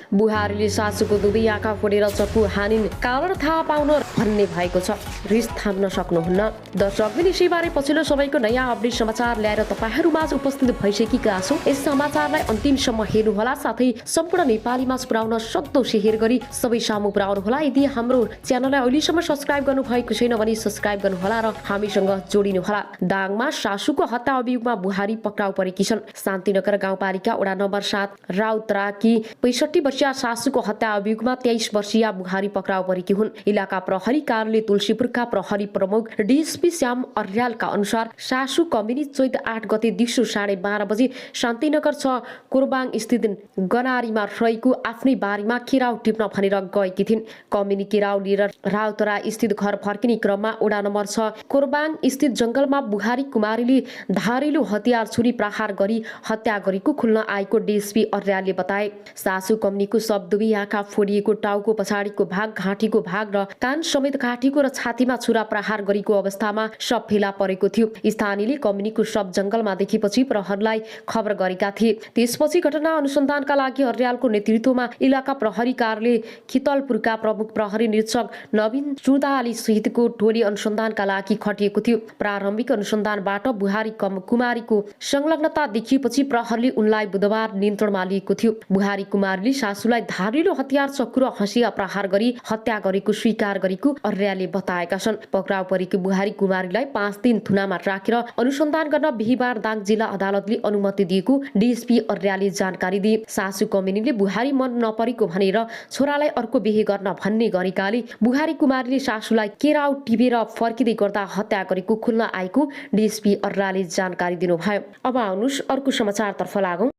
बुहारीले सासूको दुवै आँखा फोडेर चक्कु हानिन्, कारण थाहा पाउन भन्ने भएको छ। रिस थाम्न सक्नुहुन्न। दर्शक विषयबारे पछिल्लो समयको नयाँ अपडेट समाचार ल्याएर तपाईहरूमाझ उपस्थित भइसकेका छौँ। यस समाचारलाई अन्तिमसम्म हेर्नुहोला, साथै सम्पूर्ण नेपालीमा पुर्याउन सक्दो सेयर गरी सबै सामु पुर्याउनुहोला। यदि हाम्रो च्यानललाई अहिलेसम्म सब्स्क्राइब गर्नुभएको छैन भने सब्स्क्राइब गर्नुहोला र हामीसँग जोडिनुहोला। दाङमा सासूको हत्या अभियोगमा बुहारी पक्राउ परेकी छन्। शान्तिनगर गाउँपालिका वडा नम्बर 7 राउतराकी 65 वर्षीय सासूको हत्या अभियोगमा 23 वर्षीय बुहारी पक्राउ परेकी हुन्। इलाका प्रहरी कार्यालय तुलसीपुरका प्रहरी प्रमुख डीएसपी श्याम अर्यालका अनुसार सासू कमिनी चैत 8 गते दिउँसो 12:30 बजे शान्तिनगर 6 कोरबाङ स्थित गनारीमा रहेको आफ्नै बारीमा केराउ टिप्न भनेर गएकी थिइन्। कमिनी केराउ लिएर राउतरा स्थित घर फर्किने क्रममा वडा नम्बर 6 कोरबाङ स्थित जंगलमा बुहारी कुमारीले धारिलो हतियार छुरी प्रहार गरी हत्या गरेको खुल्न आएको डीएसपी अर्यालले बताए। सासू कमिनीको शव दुवै आँखा फोडिएको, टाउको पछाडिको भाग, घाँटीको भाग र कान समेत काटेको र छातीमा छुरा प्रहार गरेको अवस्थामा शव फेला परेको थियो। स्थानीयले कमिनीको शव जंगलमा देखेपछि प्रहरीलाई खबर गरेका थिए। त्यसपछि घटना अनुसन्धानका लागि अर्यालको नेतृत्वमा इलाका प्रहरी कार्यालय खितलपुरका प्रमुख प्रहरी निरीक्षक नवीन चुडाली सहितको टोली अनुसन्धानका लागि खटिएको थियो। प्रारम्भिक अनुसन्धानबाट बुहारी कुमारीको संलग्नता देखिएपछि प्रहरीले उनलाई बुधबार नियन्त्रणमा लिएको थियो। बुहारी कुमारीले सासूलाई धारिलो हतियार चक्कु र हँसिया प्रहार गरी हत्या गरेको स्वीकार गरेको अर्यालले बताएका छन्। पक्राउ परेकी बुहारी कुमारीलाई 5 दिन थुनामा राखेर अनुसन्धान गर्न बिहीबार दाङ जिल्ला अदालतले अनुमति दिएको डीएसपी अर्यालले जानकारी दिए। सासू कमिनीले बुहारी मन नपरेको भनेर छोरालाई अर्को बिहे गर्न भन्ने गरेकाले बुहारी कुमारीले सासूलाई केराउ टिपेर फर्किँदै गर्दा हत्या गरेको खुल्न आएको डीएसपी अर्यालले जानकारी दिनुभयो। अब आउनुस् अर्को समाचारतर्फ लागौं।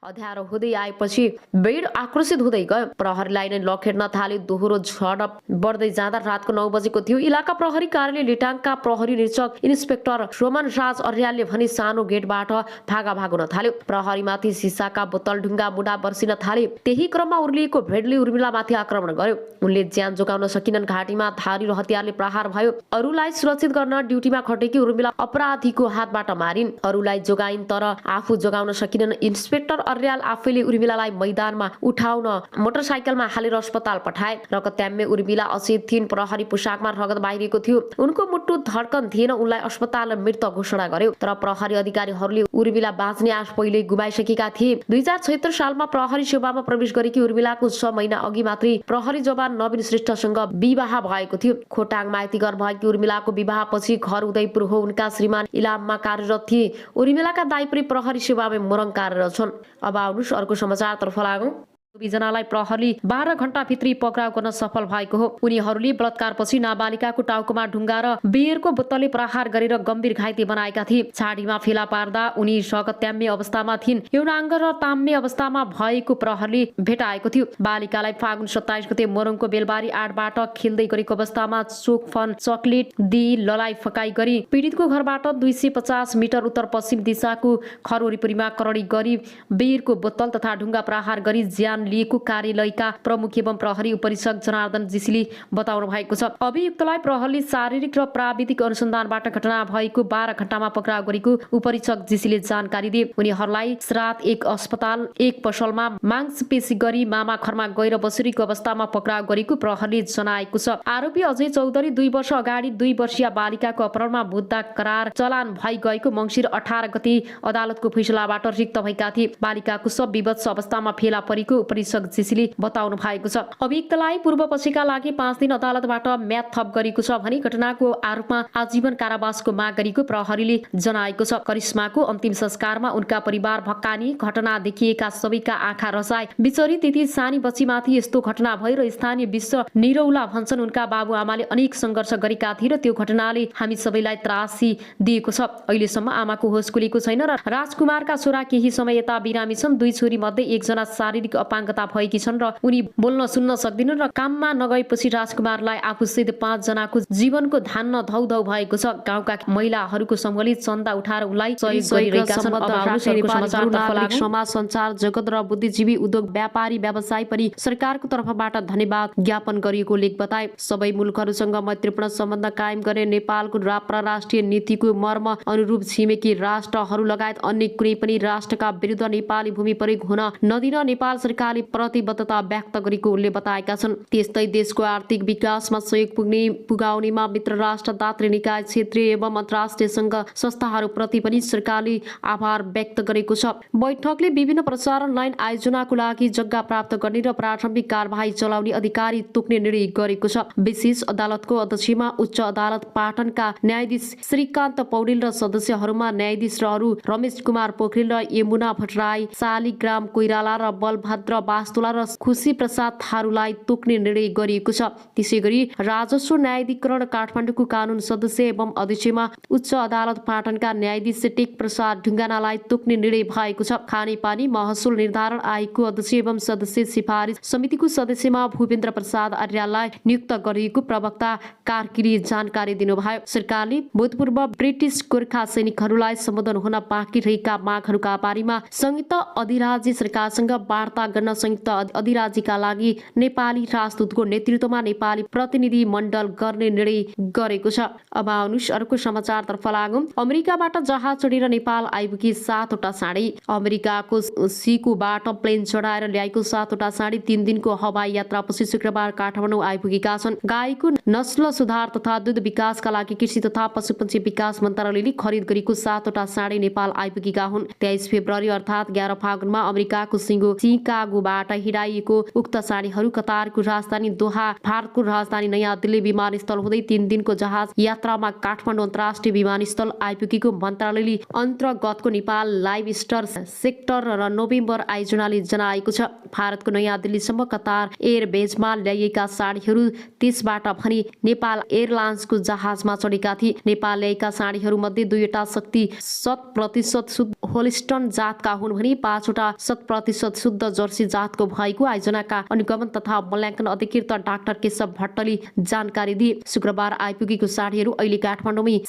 अँध्यारो हुँदै आएपछि बेड आक्रोशित हुँदै गयो। प्रहरीलाई नै लखेड्न थाल्यो। दोहोरो झडप बढ्दै जाँदा रातको 9 बजेको थियो। इलाका प्रहरी कार्यालय लिटाङका प्रहरी निरीक्षक इन्सपेक्टर रोमन राज अर्यालले भने सानो गेटबाट भागाभाग हुन थाल्यो। प्रहरीमाथि सिसाका बोतल, ढुङ्गा, मुढा बर्सिन थाले। त्यही क्रममा उर्लिएको भेडले उर्मिलामाथि आक्रमण गर्यो। उनले ज्यान जोगाउन सकिनन्। घाँटीमा धारिलो हतियारले प्रहार भयो। अरूलाई सुरक्षित गर्न ड्युटीमा खटेकी उर्मिला अपराधीको हातबाट मारिन्। अरूलाई जोगाइन् तर आफू जोगाउन सकिनन्। इन्सपेक्टर अर्याल आफैले उर्मिलालाई मैदानमा उठाउन मोटरसाइकलमा हालेर अस्पताल पठाए। रगत्याम्य उर्मिला अचेत थिइन्। प्रहरी पोसाकमा रगत बाहिरिएको थियो। उनको मुटु धड्कन थिएन। उनलाई अस्पतालमा मृत घोषणा गर्यो। तर प्रहरी अधिकारीहरूले उर्मिला बाँच्ने आश पहिले गुमाइसकेका थिए। 2076 सालमा प्रहरी सेवामा प्रवेश गरेकी उर्मिलाको 6 महिना अघि मात्रै प्रहरी जवान नवीन श्रेष्ठसँग विवाह भएको थियो। खोटाङ माइतीघर भएकी उर्मिलाको विवाहपछि घर उदयपुर हो। उनका श्रीमान इलाममा कार्यरत थिए। उर्मिलाका दाइ पनि प्रहरी सेवामा मोरङ कार्यरत छन्। अब आउनुस् अर्को समाचारतर्फ लागौं। दुवैजनालाई प्रहरीले 12 घण्टा भित्री पक्राउ गर्न सफल भएको हो। उनीहरूले बलात्कारपछि नाबालिकाको टाउकोमा ढुङ्गा र बियरको बोतलले प्रहार गरेर गम्भीर घाइते बनाएका थिए। छाडीमा फेला पार्दा उनी रगत्याम्य अवस्थामा थिइन्। यौनाङ्ग र ताम्य अवस्थामा भएको प्रहरीले भेटाएको थियो। बालिकालाई फागुन 27 गते मोरङको बेलबारी 8बाट खेल्दै गरेको अवस्थामा चोकफन चकलेट दिई ललाई फकाई गरी पीडितको घरबाट 250 मिटर उत्तर पश्चिम दिशाको घर वरिपरिमा करडी गरी बियरको बोतल तथा ढुङ्गा प्रहार गरी ज्यान लिएको कार्यालयका प्रमुख एवं प्रहरी उपरीक्षक जनार्दन जीसीले बताउनु भएको छ। अभियुक्तलाई प्रहरीले शारीरिक र प्राविधिक अनुसन्धानबाट घटना भएको 12 घण्टामा पक्राउ गरेको उपरीक्षक जीसीले जानकारी दिए। उनीहरूलाई रात एक अस्पताल एक पसलमा मांसपेशी गरी मामा घरमा गएर बसेको अवस्थामा पक्राउ गरेको प्रहरीले जनाएको छ। आरोपी अजय चौधरी 2 वर्ष अगाडि 2 वर्षीय बालिकाको अपहरणमा बुद्धा करार चलान भई गएको मङ्सिर 18 गते अदालतको फैसलाबाट रिक्त भएका थिए। बालिकाको सब विवश अवस्थामा फेला परेको उपरीक्षक जीसीले बताउनु भएको छ। अभियुक्तलाई पूर्व पक्षका लागि 5 दिन अदालतबाट म्याद थप गरेको छ भने घटनाको आरोपमा आजीवन कारावासको माग गरेको प्रहरीले जनाएको छ। करिश्माको अन्तिम संस्कारमा उनका परिवार भक्कानी। घटना देखिएका सबैका आँखा रसाए। बिचरी त्यति सानी बच्चीमाथि यस्तो घटना भयो र स्थानीय विश्व निरौला भन्छन्। उनका बाबुआमाले अनेक सङ्घर्ष गरेका थिए र त्यो घटनाले हामी सबैलाई त्रासी दिएको छ। अहिलेसम्म आमाको होस खुलेको छैन र राजकुमारका छोरा केही समय यता बिरामी छन्। 2 छोरी मध्ये एकजना शारीरिक अपाङ्गता भएकी छन् र उनी बोल्न सुन्न सक्दिनन् र काममा नगएपछि राजकुमारलाई आफूसहित 5 जनाको जीवनको धान्न धौधौ भएको छ। गाउँका महिलाहरूको समूहले चन्दा उठाएर उनलाई सहयोग गरिरहेका छन्। समाज सञ्चार जगत र बुद्धिजीवी उद्योग व्यापारी व्यवसायी पनि सरकारको तर्फबाट धन्यवाद ज्ञापन गरिएको लेख बताए। सबै मुलुकहरूसँग मैत्रीपूर्ण सम्बन्ध कायम गर्ने नेपालको परराष्ट्रिय नीतिको मर्म अनुरूप छिमेकी राष्ट्रहरू लगायत अन्य कुनै पनि राष्ट्रका विरुद्ध नेपाली भूमि प्रयोग हुन नदिन नेपाल सरकार सरकारले प्रतिबद्धता व्यक्त गरेको उनले बताएका छन्। त्यस्तै देशको आर्थिक विकासमा सहयोग पुगाउनेमा मित्र राष्ट्र, दात्री निकाय, क्षेत्रीय एवं अन्तर्राष्ट्रिय सङ्घ संस्थाहरूप्रति पनि सरकारले आभार व्यक्त गरेको छ। बैठकले विभिन्न प्रसारण लाइन आयोजनाको लागि जग्गा प्राप्त गर्ने र प्रारम्भिक कारबाही चलाउने अधिकारी तोक्ने निर्णय गरेको छ। विशेष अदालतको अध्यक्षमा उच्च अदालत पाटनका न्यायाधीश श्रीकान्त पौडेल र सदस्यहरूमा न्यायाधीशहरू रमेश कुमार पोखरेल र यमुना भट्टराई, शालिग्राम कोइराला र बलभद्र वास्तुला र खुशी प्रसाद थारूलाई तोक्ने निर्णय गरिएको छ। त्यसैगरी राजस्व न्यायाधिकरण काठमाडौँको कानून सदस्य एवं अध्यक्षमा उच्च अदालत पाटनका न्यायाधीश टेक प्रसाद ढुङ्गानालाई तोक्ने निर्णय भएको छ। खानेपानी महसुल निर्धारण आयोगको अध्यक्ष एवं सदस्य सिफारिस समितिको सदस्यमा भूपेन्द्र प्रसाद आर्यलाई नियुक्त गरिएको प्रवक्ता कार्कीले जानकारी दिनुभयो। सरकारले भूतपूर्व ब्रिटिश गोर्खा सैनिकहरूलाई सम्बोधन हुन बाँकी रहेका मागहरूका बारेमा संयुक्त अधिराज्य सरकारसँग वार्ता गर्न संयुक्त अधिराज्यका लागि नेपाली राजदूतको नेतृत्वमा नेपाली प्रतिनिधि मण्डल गर्ने निर्णय गरेको छ। अब आउनुहोस् अर्को समाचारतर्फ लागौं। अमेरिकाबाट जहाज चढेर नेपाल आइपुगी 7वटा साडी। अमेरिकाको सिकुबाट प्लेन चढाएर ल्याएको 7वटा साडी 3 दिनको हवाई यात्रापछि शुक्रबार काठमाडौँ आइपुगेका छन्। गाईको नस्ल सुधार तथा दूध विकासका लागि कृषि तथा पशुपक्षी विकास मन्त्रालयले खरिद गरेको 7वटा साडी नेपाल आइपुगेका हुन्। 23 फेब्रुअरी अर्थात् 11 फागुनमा अमेरिकाको सिकागोबाट हिँडाइएको उक्त साडीहरू कतारको राजधानी दोहा, भारतको राजधानी नयाँ दिल्ली विमानस्थल हुँदै 3 दिनको जहाज यात्रामा काठमाडौँ अन्तर्राष्ट्रिय विमानस्थल आइपुगेको मन्त्रालयले अन्तर्गतको नेपाल लाइभ स्टर सेक्टर र नोभेम्बर आयोजनाले जनाएको छ। भारतको नयाँ दिल्लीसम्म कतार एयरवेजमा ल्याइएका साडीहरू त्यसबाट भने नेपाल एयरलाइन्सको जहाजमा चढेका थिए। नेपाल ल्याएका साडीहरूमध्ये 2वटा शक्ति 100% शुद्ध होलिस्टन जातका हुन् भने 5वटा 100% शुद्ध जर्सी जातको भएको आयोजनाका अनुगमन तथा मूल्याङ्कन अधिकृत डाक्टर केशव भट्टले जानकारी दिए। शुक्रबार आइपुगेको साडीहरू अहिले काठमाडौँमै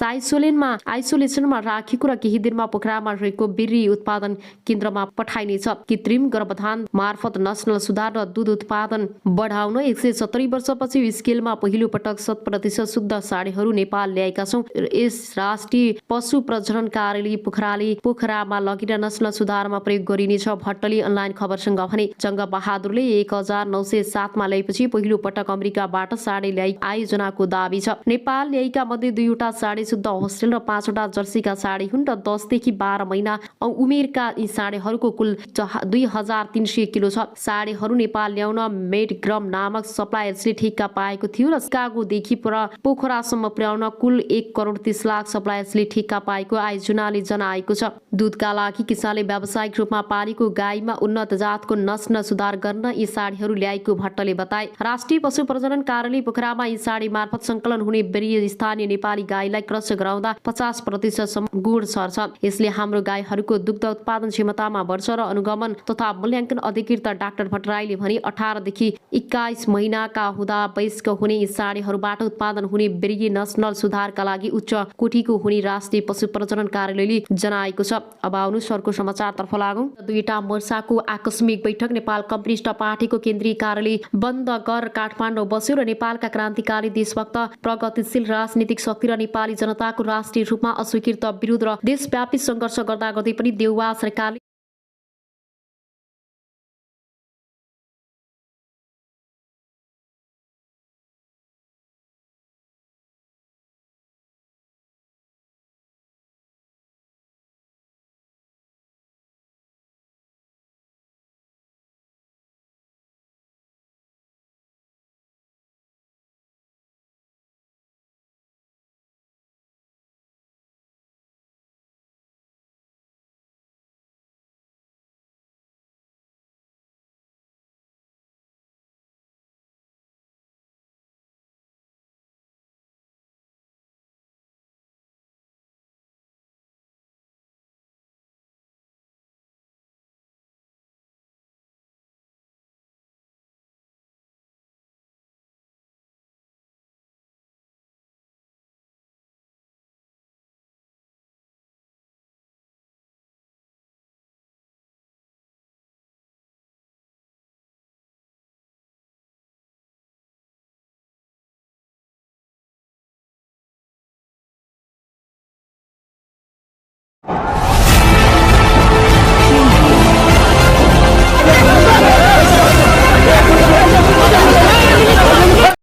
आइसोलेसनमा राखेको र केही दिनमा पोखरामा रहेको बिर्री उत्पादन केन्द्रमा पठाइनेछ। कृत्रिम गर्भधान मार्फत नस्ल सुधार र दूध उत्पादन बढाउन 170 वर्षपछि स्केलमा पहिलो पटक 100% शुद्ध साडीहरू नेपाल ल्याएका छौं। यस राष्ट्रिय पशु प्रजनन कार्यालय पोखरामा लगेर नस्ल सुधारमा प्रयोग गरिनेछ। भट्टले अनलाइन खबरसँग भने जङ्ग बहादुरले 1907 मा ल्याएपछि पहिलो पटक अमेरिकाबाट साडी ल्याई आयोजनाको दाबी छ। नेपाल ल्याएका मध्ये 2वटा साडी शुद्ध होस्टेल र 5वटा जर्सीका साडी हुन् र 10 देखि 12 महिना उमेरका यी साडीहरूको कुल 2300 किलो छ। साडीहरू नेपाल ल्याउन मेडग्रम नामक सप्लायर्सले ठेक्का पाएको थियो र सिकागोदेखि पोखरासम्म पुर्याउन कुल 1,30,00,000 सप्लायर्सले ठेक्का पाएको आयोजनाले जनाएको छ। दूधका लागि किसानले व्यावसायिक रूपमा पालेको गाईमा उन्नत जातको नस्ल सुधार गर्न यी साडीहरू ल्याएको भट्टले बताए। राष्ट्रिय पशु प्रजनन कार्यालय पोखरामा यी साडी मार्फत संकलन हुने बेरिय स्थानीय नेपाली गाईलाई क्रस गराउँदा 50% गुण सर्छ। यसले हाम्रो गाईहरूको दुग्ध उत्पादन क्षमतामा बढ्छ र अनुगमन तथा मूल्याङ्कन अधिकृत डाक्टर भट्टराईले भने 18 देखि 21 महिनाका हुँदा वयस्क हुने यी साडीहरूबाट उत्पादन हुने बेरिय नस्ल सुधारका लागि उच्च कोटिको हुने राष्ट्रिय पशु प्रजनन कार्यालयले जनाएको छ। अब आउनुहोस् अर्को समाचारतर्फ लागौं। 2वटा मोर्चाको आकस्मिक बैठक। नेपाल कम्युनिस्ट पार्टीको केन्द्रीय कार्यालय बन्द गर काठमाडौँ बस्यो र नेपालका क्रान्तिकारी देशभक्त प्रगतिशील राजनीतिक शक्ति र नेपाली जनताको राष्ट्रिय रूपमा अस्वीकृत विरोध र देशव्यापी सङ्घर्ष गर्दा गर्दै पनि देउवा सरकारले